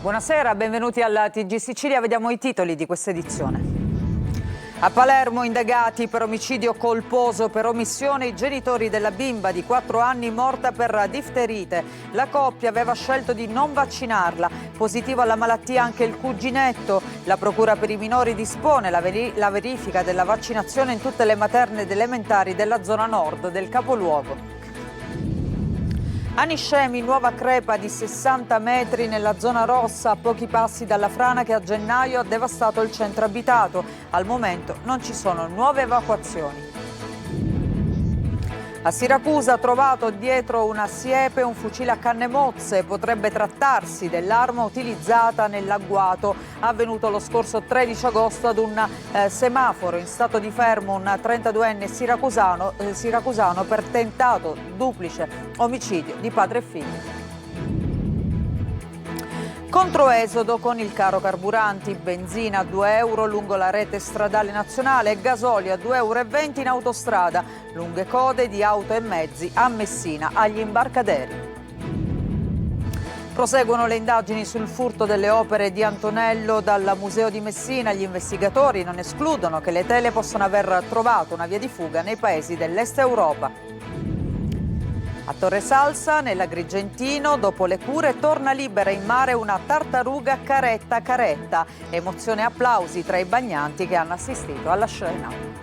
Buonasera, benvenuti alla TG Sicilia. Vediamo i titoli di questa edizione. A Palermo indagati per omicidio colposo per omissione i genitori della bimba di 4 anni morta per difterite. La coppia aveva scelto di non vaccinarla. Positivo alla malattia anche il cuginetto. La Procura per i minori dispone la verifica della vaccinazione in tutte le materne ed elementari della zona nord del capoluogo. A Niscemi, nuova crepa di 60 metri nella zona rossa, a pochi passi dalla frana che a gennaio ha devastato il centro abitato. Al momento non ci sono nuove evacuazioni. A Siracusa, trovato dietro una siepe un fucile a canne mozze. Potrebbe trattarsi dell'arma utilizzata nell'agguato avvenuto lo scorso 13 agosto ad un semaforo in stato di fermo un 32enne siracusano per tentato duplice omicidio di padre e figlio. Controesodo con il caro carburanti, benzina a 2 euro lungo la rete stradale nazionale e gasolio a 2,20 euro in autostrada, lunghe code di auto e mezzi a Messina agli imbarcaderi. Proseguono le indagini sul furto delle opere di Antonello dal Museo di Messina. Gli investigatori non escludono che le tele possano aver trovato una via di fuga nei paesi dell'Est Europa. A Torre Salsa, nell'Agrigentino, dopo le cure, torna libera in mare una tartaruga caretta. Emozione e applausi tra i bagnanti che hanno assistito alla scena.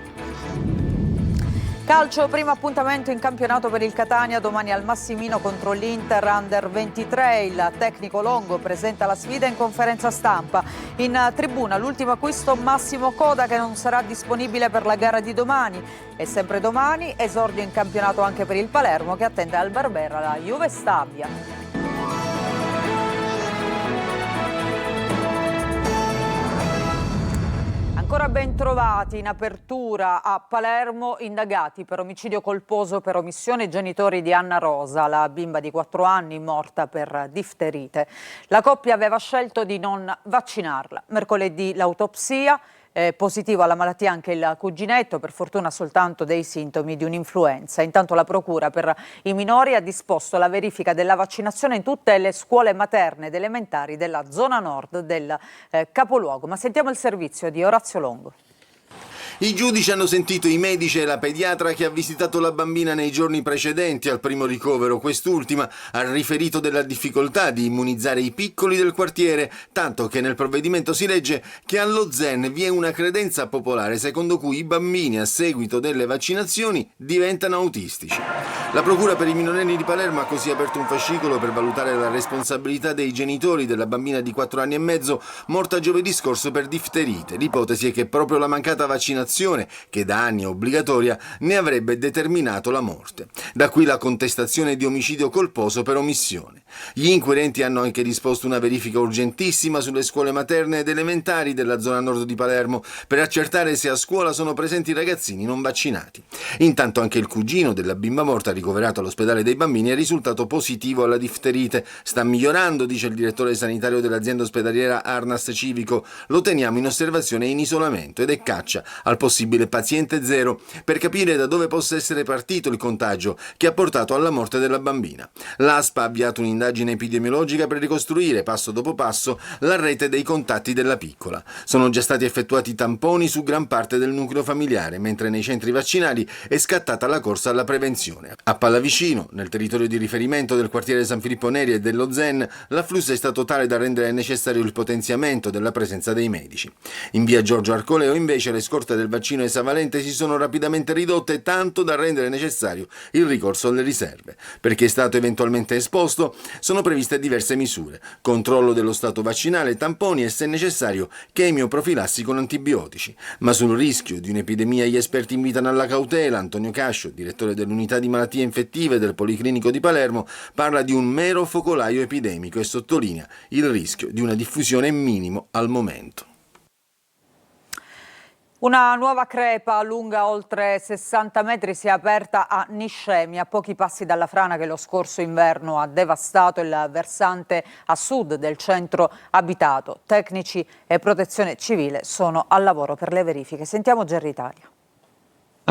Calcio, primo appuntamento in campionato per il Catania, domani al Massimino contro l'Inter Under 23. Il tecnico Longo presenta la sfida in conferenza stampa. In tribuna l'ultimo acquisto Massimo Coda, che non sarà disponibile per la gara di domani. E sempre domani esordio in campionato anche per il Palermo, che attende al Barbera la Juve Stabia. Ancora ben trovati in apertura a Palermo, indagati per omicidio colposo per omissione i genitori di Anna Rosa, la bimba di 4 anni morta per difterite. La coppia aveva scelto di non vaccinarla. Mercoledì l'autopsia. Positivo alla malattia anche il cuginetto, per fortuna soltanto dei sintomi di un'influenza. Intanto la Procura per i minori ha disposto la verifica della vaccinazione in tutte le scuole materne ed elementari della zona nord del capoluogo. Ma sentiamo il servizio di Orazio Longo. I giudici hanno sentito i medici e la pediatra che ha visitato la bambina nei giorni precedenti al primo ricovero. Quest'ultima ha riferito della difficoltà di immunizzare i piccoli del quartiere, tanto che nel provvedimento si legge che allo Zen vi è una credenza popolare secondo cui i bambini a seguito delle vaccinazioni diventano autistici. La Procura per i minorenni di Palermo ha così aperto un fascicolo per valutare la responsabilità dei genitori della bambina di 4 anni e mezzo morta giovedì scorso per difterite. L'ipotesi è che proprio la mancata vaccinazione, che da anni è obbligatoria, ne avrebbe determinato la morte. Da qui la contestazione di omicidio colposo per omissione. Gli inquirenti hanno anche disposto una verifica urgentissima sulle scuole materne ed elementari della zona nord di Palermo per accertare se a scuola sono presenti ragazzini non vaccinati. Intanto anche il cugino della bimba morta, ricoverato all'ospedale dei bambini, è risultato positivo alla difterite. Sta migliorando, dice il direttore sanitario dell'azienda ospedaliera Arnas Civico. Lo teniamo in osservazione e in isolamento ed è caccia al possibile paziente zero per capire da dove possa essere partito il contagio che ha portato alla morte della bambina. L'ASPA ha avviato un'indagine epidemiologica per ricostruire passo dopo passo la rete dei contatti della piccola. Sono già stati effettuati tamponi su gran parte del nucleo familiare, mentre nei centri vaccinali è scattata la corsa alla prevenzione. A Pallavicino, nel territorio di riferimento del quartiere San Filippo Neri e dello Zen, l'afflusso è stato tale da rendere necessario il potenziamento della presenza dei medici. In via Giorgio Arcoleo, invece, le scorte del vaccino esavalente si sono rapidamente ridotte, tanto da rendere necessario il ricorso alle riserve. Per chi è stato eventualmente esposto sono previste diverse misure: controllo dello stato vaccinale, tamponi e, se necessario, chemioprofilassi con antibiotici. Ma sul rischio di un'epidemia gli esperti invitano alla cautela. Antonio Cascio, direttore dell'unità di malattie infettive del Policlinico di Palermo, parla di un mero focolaio epidemico e sottolinea il rischio di una diffusione minimo al momento. Una nuova crepa lunga oltre 60 metri si è aperta a Niscemi, a pochi passi dalla frana che lo scorso inverno ha devastato il versante a sud del centro abitato. Tecnici e protezione civile sono al lavoro per le verifiche. Sentiamo Gerri Italia.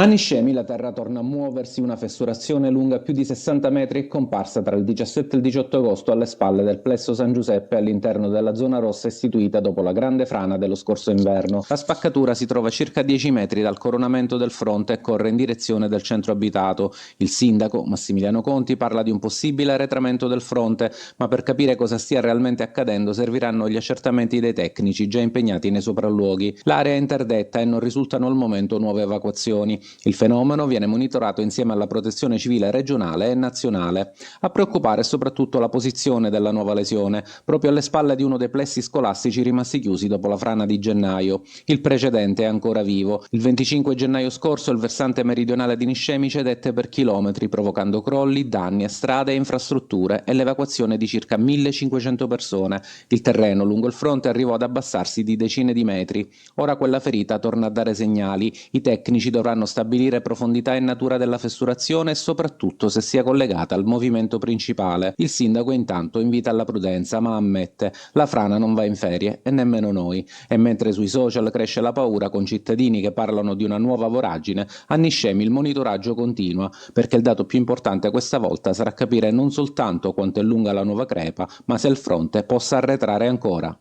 A Niscemi la terra torna a muoversi, una fessurazione lunga più di 60 metri è comparsa tra il 17 e il 18 agosto alle spalle del plesso San Giuseppe all'interno della zona rossa istituita dopo la grande frana dello scorso inverno. La spaccatura si trova a circa 10 metri dal coronamento del fronte e corre in direzione del centro abitato. Il sindaco, Massimiliano Conti, parla di un possibile arretramento del fronte, ma per capire cosa stia realmente accadendo serviranno gli accertamenti dei tecnici già impegnati nei sopralluoghi. L'area è interdetta e non risultano al momento nuove evacuazioni. Il fenomeno viene monitorato insieme alla protezione civile regionale e nazionale. A preoccupare è soprattutto la posizione della nuova lesione, proprio alle spalle di uno dei plessi scolastici rimasti chiusi dopo la frana di gennaio. Il precedente è ancora vivo. Il 25 gennaio scorso il versante meridionale di Niscemi cedette per chilometri, provocando crolli, danni a strade e infrastrutture e l'evacuazione di circa 1500 persone. Il terreno lungo il fronte arrivò ad abbassarsi di decine di metri. Ora quella ferita torna a dare segnali. I tecnici dovranno stabilire profondità e natura della fessurazione e soprattutto se sia collegata al movimento principale. Il sindaco intanto invita alla prudenza, ma ammette: la frana non va in ferie e nemmeno noi. E mentre sui social cresce la paura con cittadini che parlano di una nuova voragine, a Niscemi il monitoraggio continua, perché il dato più importante questa volta sarà capire non soltanto quanto è lunga la nuova crepa, ma se il fronte possa arretrare ancora.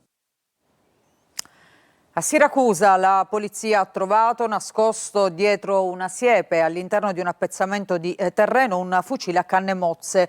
A Siracusa la polizia ha trovato nascosto dietro una siepe all'interno di un appezzamento di terreno un fucile a canne mozze.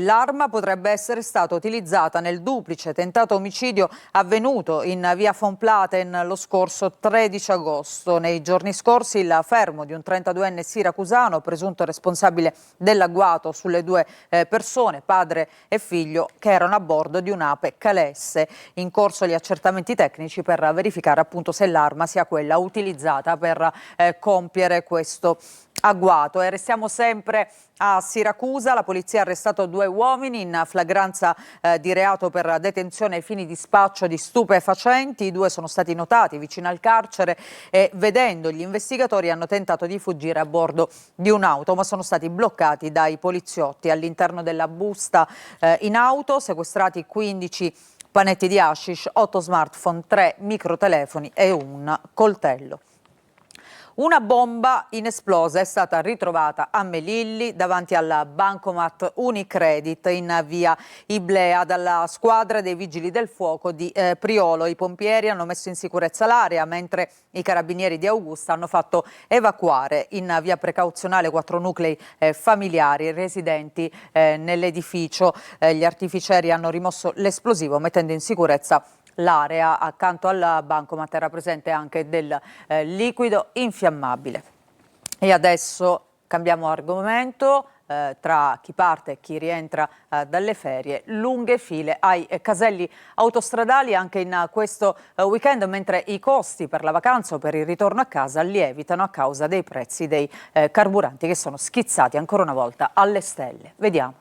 L'arma potrebbe essere stata utilizzata nel duplice tentato omicidio avvenuto in via von Platen lo scorso 13 agosto. Nei giorni scorsi il fermo di un 32enne siracusano, presunto responsabile dell'agguato sulle due persone, padre e figlio, che erano a bordo di un'ape Calesse. In corso gli accertamenti tecnici per verificare appunto se l'arma sia quella utilizzata per compiere questo agguato. E restiamo sempre a Siracusa. La polizia ha arrestato 2 uomini in flagranza di reato per detenzione ai fini di spaccio di stupefacenti. I 2 sono stati notati vicino al carcere e, vedendo gli investigatori, hanno tentato di fuggire a bordo di un'auto, ma sono stati bloccati dai poliziotti. All'interno della busta in auto sequestrati 15 panetti di hashish, 8 smartphone, 3 microtelefoni e un coltello. Una bomba inesplosa è stata ritrovata a Melilli davanti al bancomat Unicredit in via Iblea dalla squadra dei vigili del fuoco di Priolo. I pompieri hanno messo in sicurezza l'area, mentre i carabinieri di Augusta hanno fatto evacuare in via precauzionale 4 nuclei familiari residenti nell'edificio. Gli artificieri hanno rimosso l'esplosivo mettendo in sicurezza l'area. Accanto al bancomat era presente anche del liquido infiammabile. E adesso cambiamo argomento. Tra chi parte e chi rientra dalle ferie, lunghe file ai caselli autostradali anche in questo weekend, mentre i costi per la vacanza o per il ritorno a casa lievitano a causa dei prezzi dei carburanti che sono schizzati ancora una volta alle stelle. Vediamo.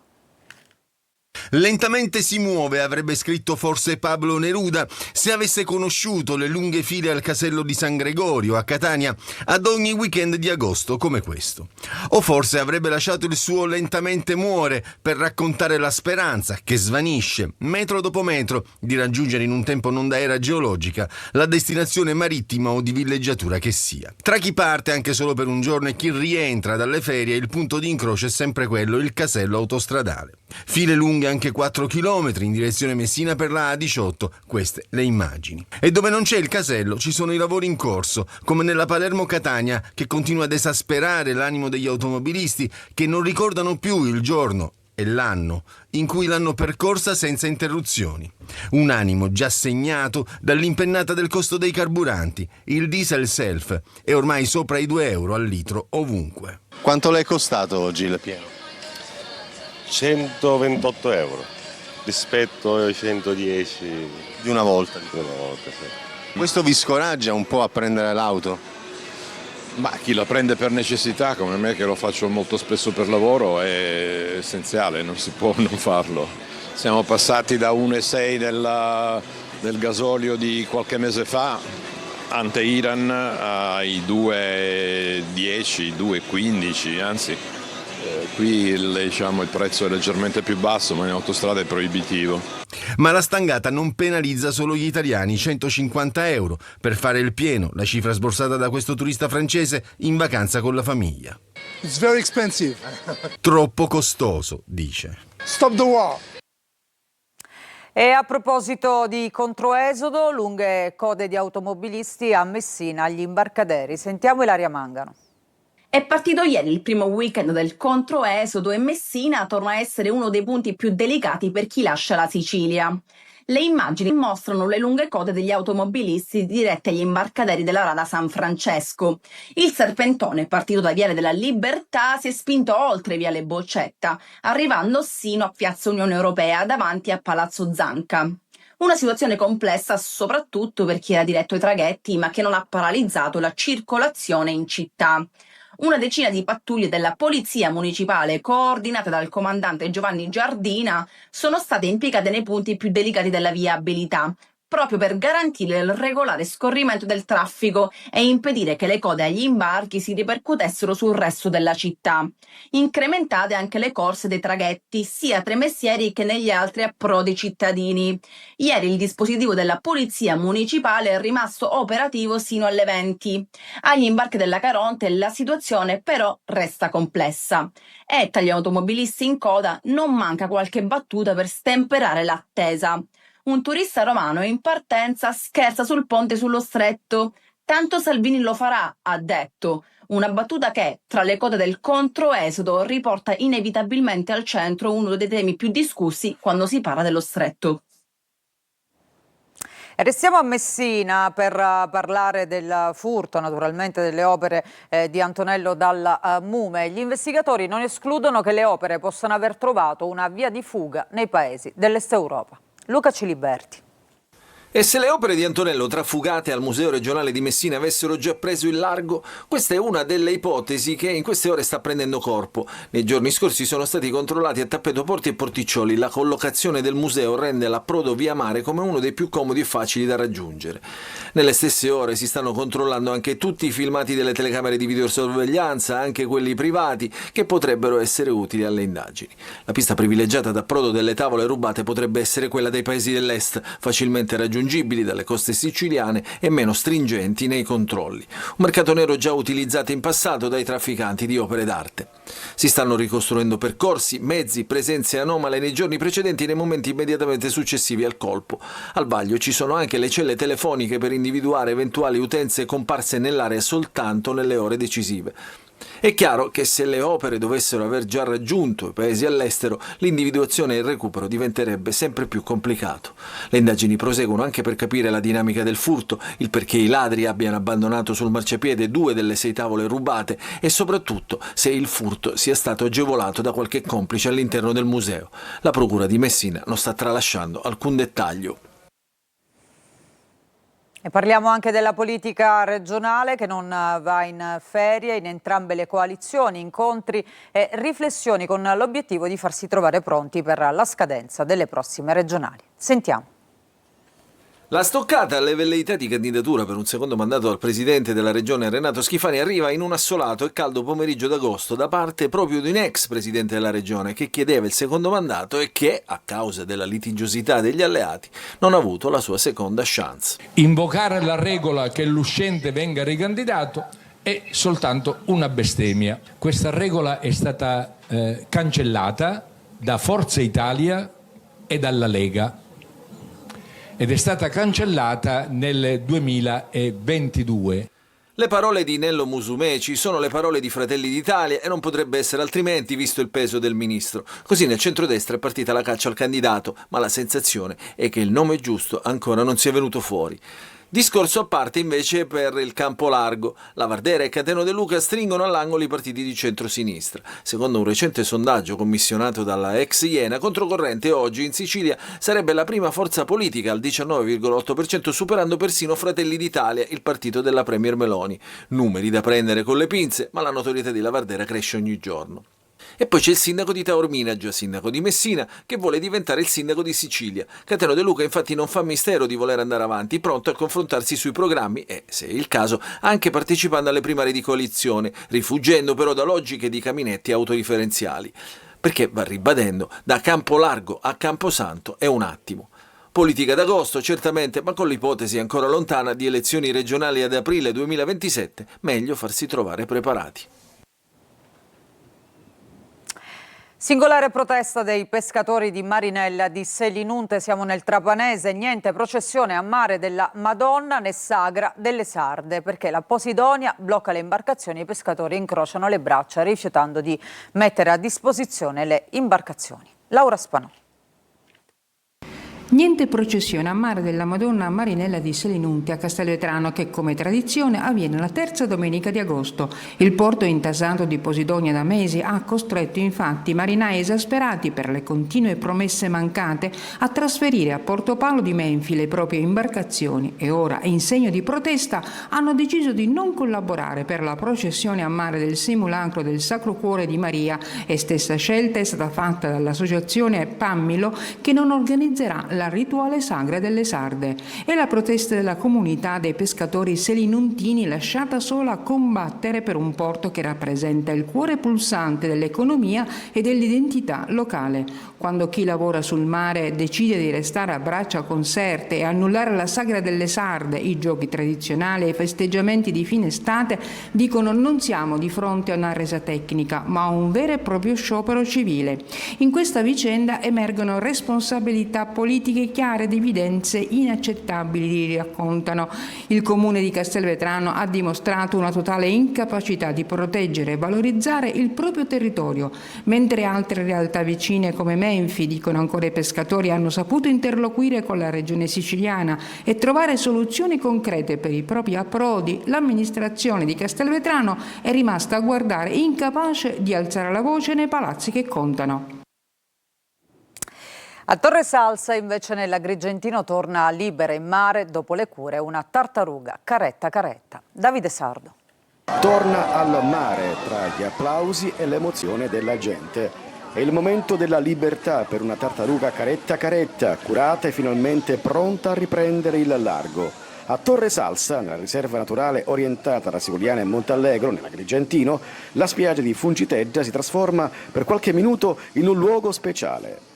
Lentamente si muove, avrebbe scritto forse Pablo Neruda, se avesse conosciuto le lunghe file al casello di San Gregorio a Catania ad ogni weekend di agosto come questo. O forse avrebbe lasciato il suo Lentamente muore per raccontare la speranza che svanisce, metro dopo metro, di raggiungere in un tempo non da era geologica la destinazione marittima o di villeggiatura che sia. Tra chi parte anche solo per un giorno e chi rientra dalle ferie, il punto di incrocio è sempre quello, il casello autostradale. File lunghe anche 4 chilometri in direzione Messina per la A18, queste le immagini. E dove non c'è il casello ci sono i lavori in corso, come nella Palermo-Catania, che continua ad esasperare l'animo degli automobilisti che non ricordano più il giorno e l'anno in cui l'hanno percorsa senza interruzioni. Un animo già segnato dall'impennata del costo dei carburanti. Il diesel self è ormai sopra i 2 euro al litro ovunque. Quanto le è costato oggi il pieno? 128 euro rispetto ai 110 Di una volta. di una volta. Sì. Questo vi scoraggia un po' a prendere l'auto? Ma chi la prende per necessità, come me che lo faccio molto spesso per lavoro, è essenziale, non si può non farlo. Siamo passati da 1,6 del gasolio di qualche mese fa, ante Iran, ai 2,10, 2,15, anzi. qui il prezzo è leggermente più basso, ma in autostrada è proibitivo. Ma la stangata non penalizza solo gli italiani, 150 euro per fare il pieno, la cifra sborsata da questo turista francese in vacanza con la famiglia. It's very expensive. Troppo costoso, dice. Stop the war. E a proposito di controesodo, lunghe code di automobilisti a Messina agli imbarcaderi. Sentiamo Ilaria Mangano. È partito ieri il primo weekend del controesodo e Messina torna a essere uno dei punti più delicati per chi lascia la Sicilia. Le immagini mostrano le lunghe code degli automobilisti diretti agli imbarcaderi della Rada San Francesco. Il serpentone, partito da Viale della Libertà, si è spinto oltre Viale Boccetta, arrivando sino a Piazza Unione Europea, davanti a Palazzo Zanca. Una situazione complessa soprattutto per chi era diretto ai traghetti, ma che non ha paralizzato la circolazione in città. Una decina di pattuglie della Polizia Municipale, coordinate dal comandante Giovanni Giardina, sono state impiegate nei punti più delicati della viabilità, proprio per garantire il regolare scorrimento del traffico e impedire che le code agli imbarchi si ripercuotessero sul resto della città. Incrementate anche le corse dei traghetti, sia tra i mestieri che negli altri approdi cittadini. Ieri il dispositivo della Polizia Municipale è rimasto operativo sino alle 20. Agli imbarchi della Caronte la situazione però resta complessa. E tra gli automobilisti in coda non manca qualche battuta per stemperare l'attesa. Un turista romano in partenza scherza sul ponte sullo stretto. Tanto Salvini lo farà, ha detto. Una battuta che, tra le code del controesodo, riporta inevitabilmente al centro uno dei temi più discussi quando si parla dello stretto. Restiamo a Messina per parlare del furto, naturalmente, delle opere di Antonello Dalla Mume. Gli investigatori non escludono che le opere possano aver trovato una via di fuga nei paesi dell'Est Europa. Luca Ciliberti. E se le opere di Antonello trafugate al Museo regionale di Messina avessero già preso il largo, questa è una delle ipotesi che in queste ore sta prendendo corpo. Nei giorni scorsi sono stati controllati a tappeto porti e porticcioli. La collocazione del museo rende l'approdo via mare come uno dei più comodi e facili da raggiungere. Nelle stesse ore si stanno controllando anche tutti i filmati delle telecamere di videosorveglianza, anche quelli privati, che potrebbero essere utili alle indagini. La pista privilegiata d'approdo delle tavole rubate potrebbe essere quella dei paesi dell'est, facilmente raggiungibili dalle coste siciliane e meno stringenti nei controlli. Un mercato nero già utilizzato in passato dai trafficanti di opere d'arte. Si stanno ricostruendo percorsi, mezzi, presenze anomale nei giorni precedenti e nei momenti immediatamente successivi al colpo. Al vaglio ci sono anche le celle telefoniche per individuare eventuali utenze comparse nell'area soltanto nelle ore decisive. È chiaro che se le opere dovessero aver già raggiunto i paesi all'estero, l'individuazione e il recupero diventerebbe sempre più complicato. Le indagini proseguono anche per capire la dinamica del furto, il perché i ladri abbiano abbandonato sul marciapiede 2 delle 6 tavole rubate e soprattutto se il furto sia stato agevolato da qualche complice all'interno del museo. La procura di Messina non sta tralasciando alcun dettaglio. E parliamo anche della politica regionale che non va in ferie in entrambe le coalizioni, incontri e riflessioni con l'obiettivo di farsi trovare pronti per la scadenza delle prossime regionali. Sentiamo. La stoccata alle velleità di candidatura per un secondo mandato al presidente della regione Renato Schifani arriva in un assolato e caldo pomeriggio d'agosto da parte proprio di un ex presidente della regione che chiedeva il secondo mandato e che, a causa della litigiosità degli alleati, non ha avuto la sua seconda chance. Invocare la regola che l'uscente venga ricandidato è soltanto una bestemmia. Questa regola è stata cancellata da Forza Italia e dalla Lega. Ed è stata cancellata nel 2022. Le parole di Nello Musumeci sono le parole di Fratelli d'Italia e non potrebbe essere altrimenti visto il peso del ministro. Così nel centrodestra è partita la caccia al candidato, ma la sensazione è che il nome giusto ancora non sia venuto fuori. Discorso a parte invece per il campo largo. La Vardera e Cateno De Luca stringono all'angolo i partiti di centrosinistra. Secondo un recente sondaggio commissionato dalla ex Iena, Controcorrente oggi in Sicilia sarebbe la prima forza politica al 19,8%, superando persino Fratelli d'Italia, il partito della premier Meloni. Numeri da prendere con le pinze, ma la notorietà di La Vardera cresce ogni giorno. E poi c'è il sindaco di Taormina, già sindaco di Messina, che vuole diventare il sindaco di Sicilia. Cateno De Luca infatti non fa mistero di voler andare avanti, pronto a confrontarsi sui programmi e, se è il caso, anche partecipando alle primarie di coalizione, rifuggendo però da logiche di caminetti autoreferenziali. Perché, va ribadendo, da Campolargo a Camposanto è un attimo. Politica d'agosto, certamente, ma con l'ipotesi ancora lontana di elezioni regionali ad aprile 2027, meglio farsi trovare preparati. Singolare protesta dei pescatori di Marinella di Selinunte, siamo nel Trapanese, niente processione a mare della Madonna né sagra delle Sarde, perché la Posidonia blocca le imbarcazioni e i pescatori incrociano le braccia rifiutando di mettere a disposizione le imbarcazioni. Laura Spanò. Niente processione a mare della Madonna a Marinella di Selinunte a Castelvetrano, che come tradizione avviene la terza domenica di agosto. Il porto intasato di Posidonia da mesi ha costretto infatti i marinai esasperati per le continue promesse mancate a trasferire a Porto Paolo di Menfi le proprie imbarcazioni e ora, in segno di protesta, hanno deciso di non collaborare per la processione a mare del simulacro del Sacro Cuore di Maria, e stessa scelta è stata fatta dall'associazione Pammilo, che non organizzerà la rituale sagra delle Sarde. È la protesta della comunità dei pescatori selinuntini, lasciata sola a combattere per un porto che rappresenta il cuore pulsante dell'economia e dell'identità locale. Quando chi lavora sul mare decide di restare a braccia conserte e annullare la sagra delle Sarde, i giochi tradizionali e i festeggiamenti di fine estate, dicono: non siamo di fronte a una resa tecnica, ma a un vero e proprio sciopero civile. In questa vicenda emergono responsabilità politiche chiare ed evidenze inaccettabili, raccontano. Il comune di Castelvetrano ha dimostrato una totale incapacità di proteggere e valorizzare il proprio territorio, mentre altre realtà vicine come Menfi, dicono ancora i pescatori, hanno saputo interloquire con la regione siciliana e trovare soluzioni concrete per i propri approdi. L'amministrazione di Castelvetrano è rimasta a guardare, incapace di alzare la voce nei palazzi che contano. A Torre Salsa, invece, nell'Agrigentino torna libera in mare dopo le cure una tartaruga caretta caretta. Davide Sardo. Torna al mare tra gli applausi e l'emozione della gente. È il momento della libertà per una tartaruga caretta caretta, curata e finalmente pronta a riprendere il largo. A Torre Salsa, nella riserva naturale orientata tra Siculiana e Montallegro, nell'Agrigentino, la spiaggia di Fungitedda si trasforma per qualche minuto in un luogo speciale.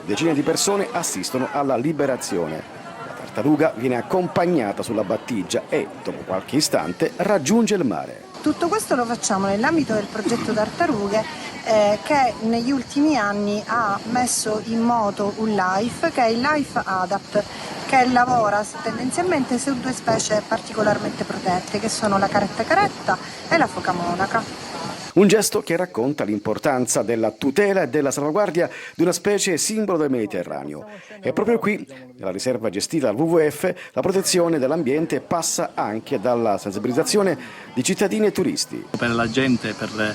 Decine di persone assistono alla liberazione. La tartaruga viene accompagnata sulla battigia e, dopo qualche istante, raggiunge il mare. Tutto questo lo facciamo nell'ambito del progetto Tartarughe, che negli ultimi anni ha messo in moto un LIFE, che è il LIFE ADAPT, che lavora tendenzialmente su due specie particolarmente protette, che sono la caretta caretta e la foca monaca. Un gesto che racconta l'importanza della tutela e della salvaguardia di una specie simbolo del Mediterraneo. E proprio qui, nella riserva gestita dal WWF, la protezione dell'ambiente passa anche dalla sensibilizzazione di cittadini e turisti. Per la gente, per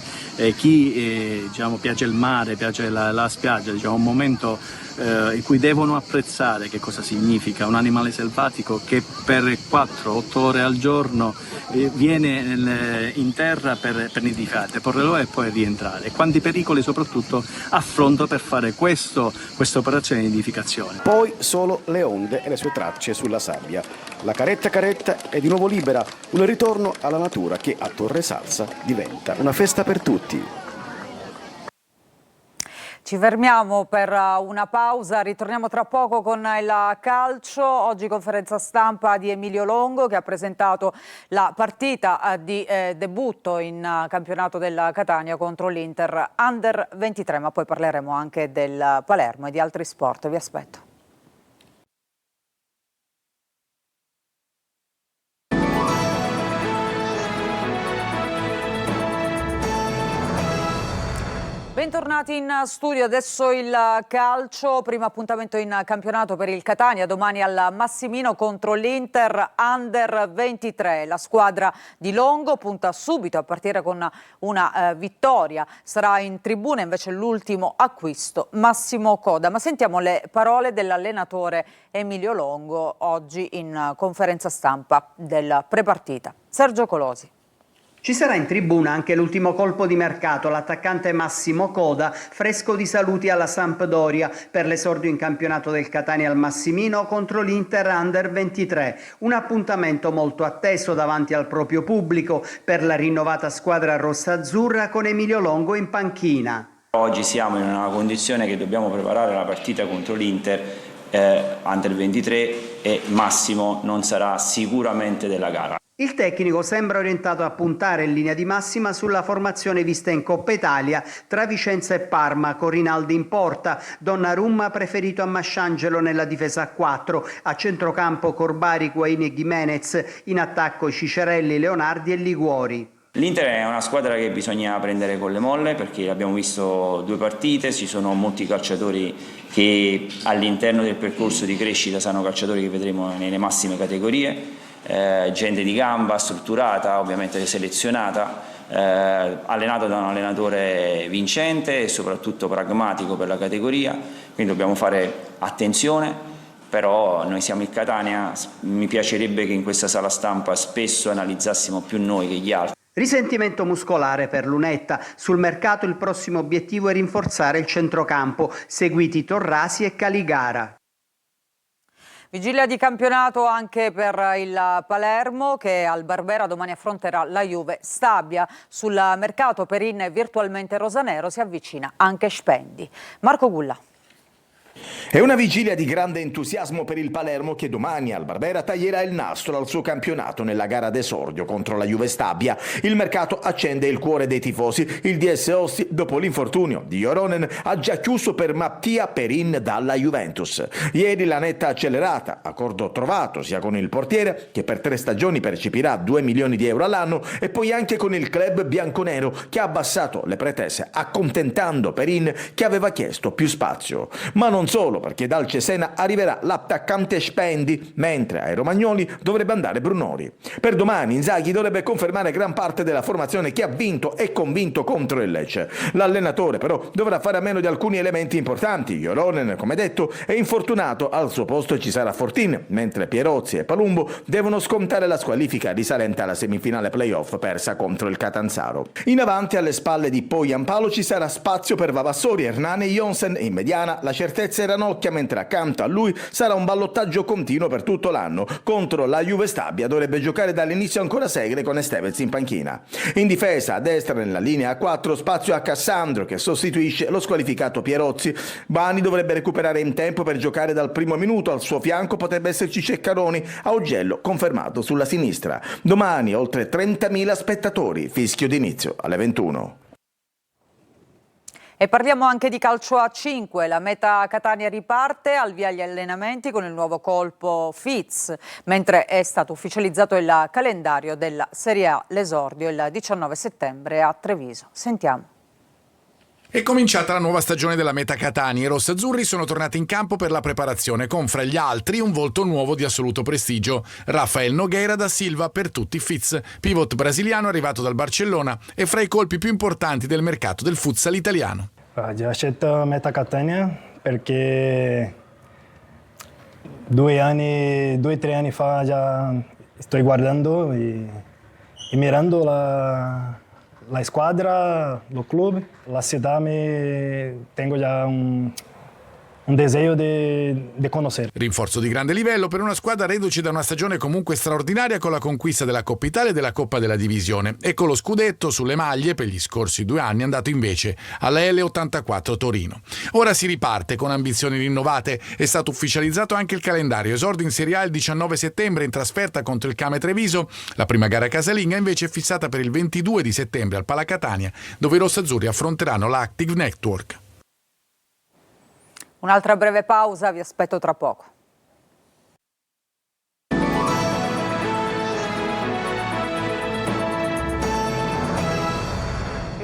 chi piace il mare, piace la spiaggia, un momento in cui devono apprezzare che cosa significa un animale selvatico che per 4-8 ore al giorno viene in terra per nidificare, porre l'uovo e poi rientrare. E quanti pericoli soprattutto affronto per fare questa operazione di nidificazione. Poi solo le onde e le sue tracce sulla sabbia. La caretta caretta è di nuovo libera, un ritorno alla natura che a Torre Salsa diventa una festa per tutti. Ci fermiamo per una pausa, ritorniamo tra poco con il calcio. Oggi conferenza stampa di Emilio Longo, che ha presentato la partita di debutto in campionato della Catania contro l'Inter Under 23, ma poi parleremo anche del Palermo e di altri sport. Vi aspetto. Bentornati in studio, adesso il calcio, primo appuntamento in campionato per il Catania, domani al Massimino contro l'Inter Under 23. La squadra di Longo punta subito a partire con una vittoria, sarà in tribuna invece l'ultimo acquisto Massimo Coda. Ma sentiamo le parole dell'allenatore Emilio Longo oggi in conferenza stampa del prepartita. Sergio Colosi. Ci sarà in tribuna anche l'ultimo colpo di mercato, l'attaccante Massimo Coda, fresco di saluti alla Sampdoria per l'esordio in campionato del Catania al Massimino contro l'Inter Under 23. Un appuntamento molto atteso davanti al proprio pubblico per la rinnovata squadra rossa-azzurra con Emilio Longo in panchina. Oggi siamo in una condizione che dobbiamo preparare la partita contro l'Inter Under 23 e Massimo non sarà sicuramente della gara. Il tecnico sembra orientato a puntare in linea di massima sulla formazione vista in Coppa Italia tra Vicenza e Parma, con Rinaldi in porta, Donnarumma preferito a Masciangelo nella difesa a 4, a centrocampo Corbari, Guaini e Gimenez, in attacco Cicerelli, Leonardi e Liguori. L'Inter è una squadra che bisogna prendere con le molle perché abbiamo visto 2 partite, ci sono molti calciatori che all'interno del percorso di crescita saranno calciatori che vedremo nelle massime categorie. Gente di gamba, strutturata, ovviamente selezionata, allenato da un allenatore vincente e soprattutto pragmatico per la categoria, quindi dobbiamo fare attenzione, però noi siamo il Catania, mi piacerebbe che in questa sala stampa spesso analizzassimo più noi che gli altri. Risentimento muscolare per Lunetta. Sul mercato il prossimo obiettivo è rinforzare il centrocampo, seguiti Torrasi e Caligara. Vigilia di campionato anche per il Palermo che al Barbera domani affronterà la Juve Stabia. Sul mercato Perin virtualmente rosanero si avvicina anche Spendi. Marco Gulla. È una vigilia di grande entusiasmo per il Palermo che domani al Barbera taglierà il nastro al suo campionato nella gara d'esordio contro la Juve Stabia. Il mercato accende il cuore dei tifosi. Il DS Ostia, dopo l'infortunio di Joronen, ha già chiuso per Mattia Perin dalla Juventus. Ieri la netta accelerata, accordo trovato sia con il portiere che per 3 stagioni percepirà 2 milioni di euro all'anno e poi anche con il club bianconero che ha abbassato le pretese accontentando Perin che aveva chiesto più spazio. Ma non solo, perché dal Cesena arriverà l'attaccante Spendi, mentre ai romagnoli dovrebbe andare Brunori. Per domani Inzaghi dovrebbe confermare gran parte della formazione che ha vinto e convinto contro il Lecce. L'allenatore però dovrà fare a meno di alcuni elementi importanti. Joronen, come detto, è infortunato, al suo posto ci sarà Fortin, mentre Pierozzi e Palumbo devono scontare la squalifica risalente alla semifinale playoff persa contro il Catanzaro. In avanti, alle spalle di Poyampalo, ci sarà spazio per Vavassori, Hernani e Jonsen. In mediana la certezza era Ranocchia, mentre accanto a lui sarà un ballottaggio continuo per tutto l'anno. Contro la Juve Stabia dovrebbe giocare dall'inizio ancora Segre con Estevez in panchina. In difesa, a destra nella linea a 4, spazio a Cassandro che sostituisce lo squalificato Pierozzi. Bani dovrebbe recuperare in tempo per giocare dal primo minuto, al suo fianco potrebbe esserci Ceccaroni, Augello confermato sulla sinistra. Domani oltre 30.000 spettatori, fischio d'inizio alle 21. E parliamo anche di calcio a 5, la Meta Catania riparte, al via gli allenamenti con il nuovo colpo Fitz, mentre è stato ufficializzato il calendario della Serie A, l'esordio il 19 settembre a Treviso. Sentiamo. È cominciata la nuova stagione della Meta Catania. I rossazzurri sono tornati in campo per la preparazione con fra gli altri un volto nuovo di assoluto prestigio. Rafael Nogueira da Silva, per tutti Fitz, pivot brasiliano arrivato dal Barcellona e fra i colpi più importanti del mercato del futsal italiano. Ho scelto Meta Catania perché 2 o 3 anni fa già sto guardando e mirando la squadra, lo club, la città, tengo già un desejo di conoscere. Rinforzo di grande livello per una squadra reduce da una stagione comunque straordinaria con la conquista della Coppa Italia e della Coppa della Divisione e con lo scudetto sulle maglie per gli scorsi 2 anni andato invece alla L84 Torino. Ora si riparte con ambizioni rinnovate, è stato ufficializzato anche il calendario, esordio in Serie A il 19 settembre in trasferta contro il Came Treviso, la prima gara casalinga invece è fissata per il 22 di settembre al Palacatania dove i rossazzurri affronteranno l'Active Network. Un'altra breve pausa, vi aspetto tra poco.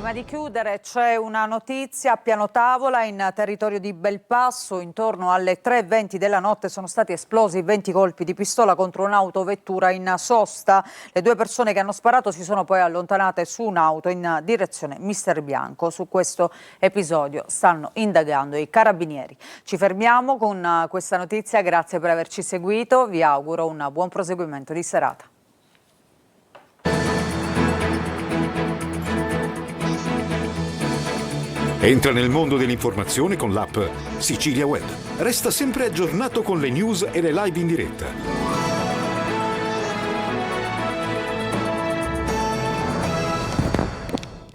Prima di chiudere c'è una notizia a piano tavola in territorio di Belpasso. Intorno alle 3:20 della notte sono stati esplosi 20 colpi di pistola contro un'autovettura in sosta. Le 2 persone che hanno sparato si sono poi allontanate su un'auto in direzione Mister Bianco. Su questo episodio stanno indagando i carabinieri. Ci fermiamo con questa notizia, grazie per averci seguito, vi auguro un buon proseguimento di serata. Entra nel mondo dell'informazione con l'app Sicilia Web. Resta sempre aggiornato con le news e le live in diretta.